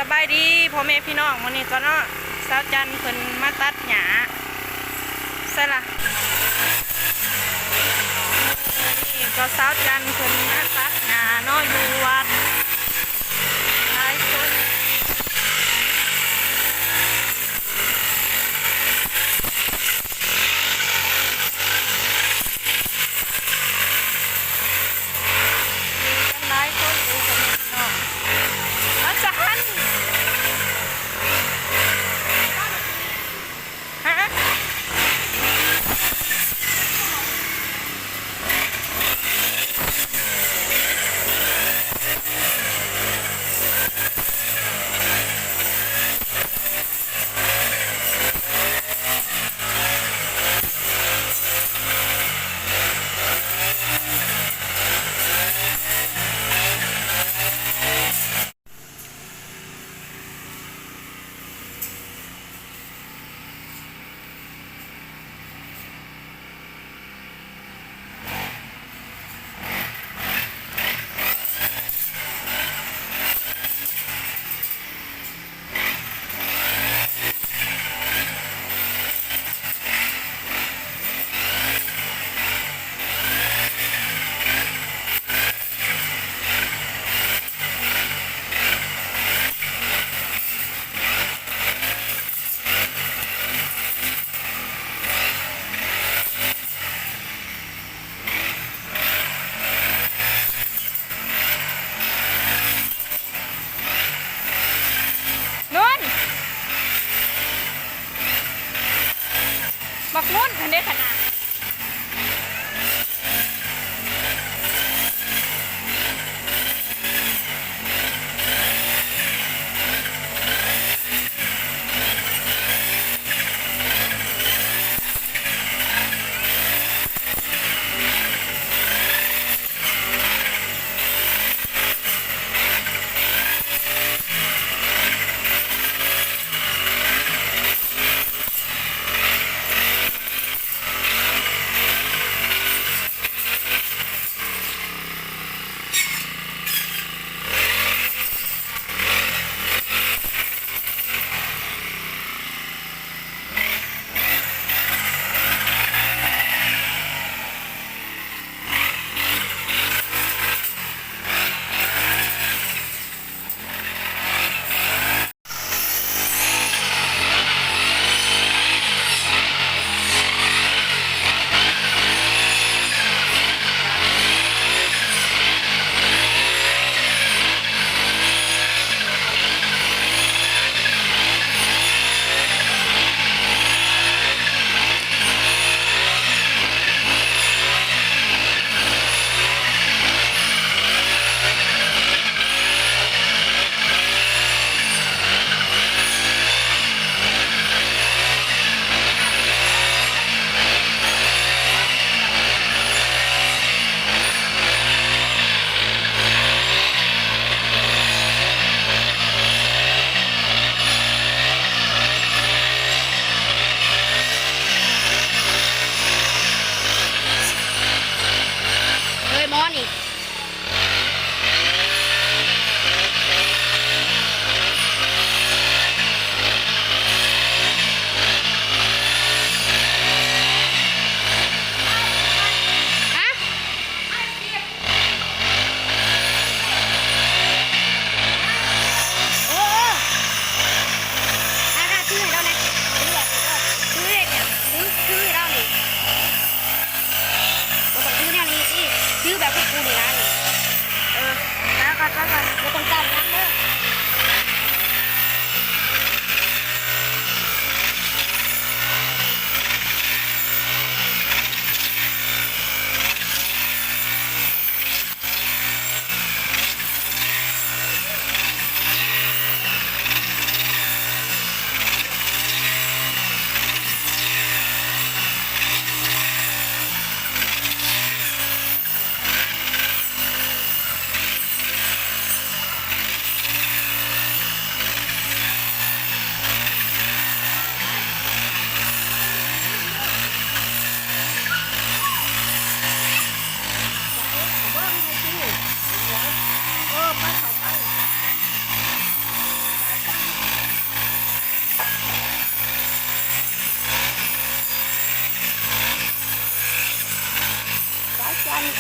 บายดีพ่อแม่พี่น้องวันนี้ก็เนาะสาวจันเพิ่นมาตัดหญ้าใช่ละนี่ก็สาวจันเพิ่นมาตัดหญ้าเนาะอยู่วัดหลายคนหลายคนดูพ่อแม่พี่น้องอาจารย์ฮะนุ่นบักนุ่นคันเด้ขนาด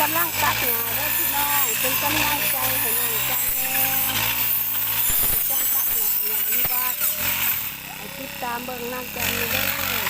กำลังตัดหญ้าเด้อพี่น้องเป็นกำลังใจให้น้องจันแน่จังตัดหญ้าอยู่บ้านให้ติดตามเบิ่งนางจันนี่เด้อ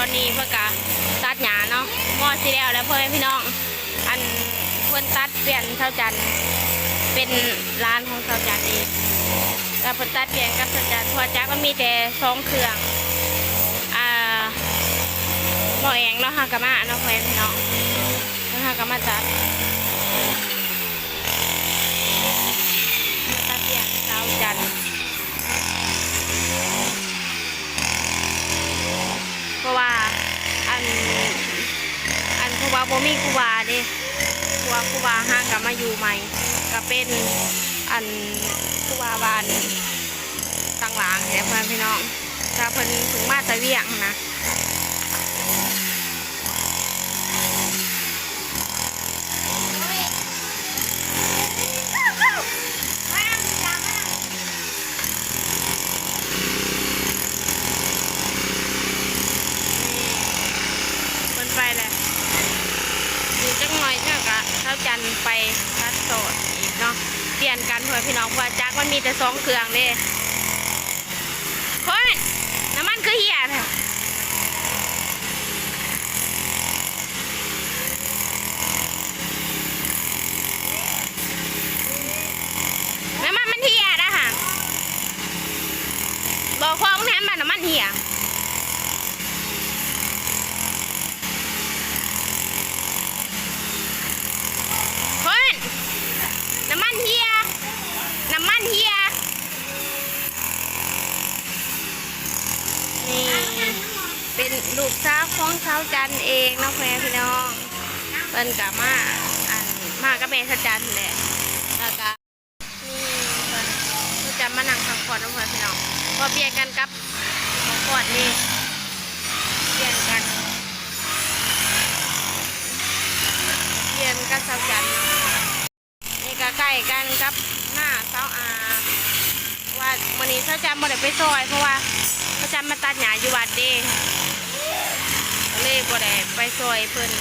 อนนี้เพื่อกะตัดหญ้าเนาะหม้อสีแล้วแล้วเพื่อนพี่น้องอันเพื่อนตัดเปลี่ยนเท่าจันเป็นร้านของเท่าจันเองแล้วเพื่อนตัดเปลี่ยนกับเท่าจันเพราะจักก็มีแต่2 เครื่องหม้อแองเนาะฮากามาเนาะเพื่อนพี่น้องแล้วฮากามาตัดเปลี่ยนเท่าจันเพราะว่าอันครูบาบ่มีครูบาเด้ครูบาห้างกลับมาอยู่ใหม่ก็เป็นอันครูบาบานต่างหลังเนี่ยเพื่อนพี่น้องถ้าเพิ่นถึงมาตะเวียงนะไปเลยดูจังหน่อยเท่ากับเท่าจันไปทัดโสดอีกเนาะเปลี่ยนกันเพื่อพี่น้องว่าจักมันมีแต่2 เครื่องนี่คนน้ำมันคือเหี้ยแท้น้ำมันเหี้ยนะค่ะบอกความแทนมันน้ำมันเหี้ยน้ำมันเฮียนี่เป็นลูกสาวของชาวจันเองเนาะแฟนพี่น้องเป็นกับมากับแม่ชาวจันแหละแล้วก็นี่เป็นจะมานั่งพักผ่อนเนาะแฟนพี่น้องพอเปลี่ยนกันกับของขวดนี่เปลี่ยนกันชาวจันนี่ก็ใกล้กันกับหน้าเสาอาว่าวันนี้เขาจำบ่ได้ไปซอยเพราะว่าเขาจำมาตัดหญ้าอยู่วัดเด้เลยบ่ได้ไปซอยเพิ่น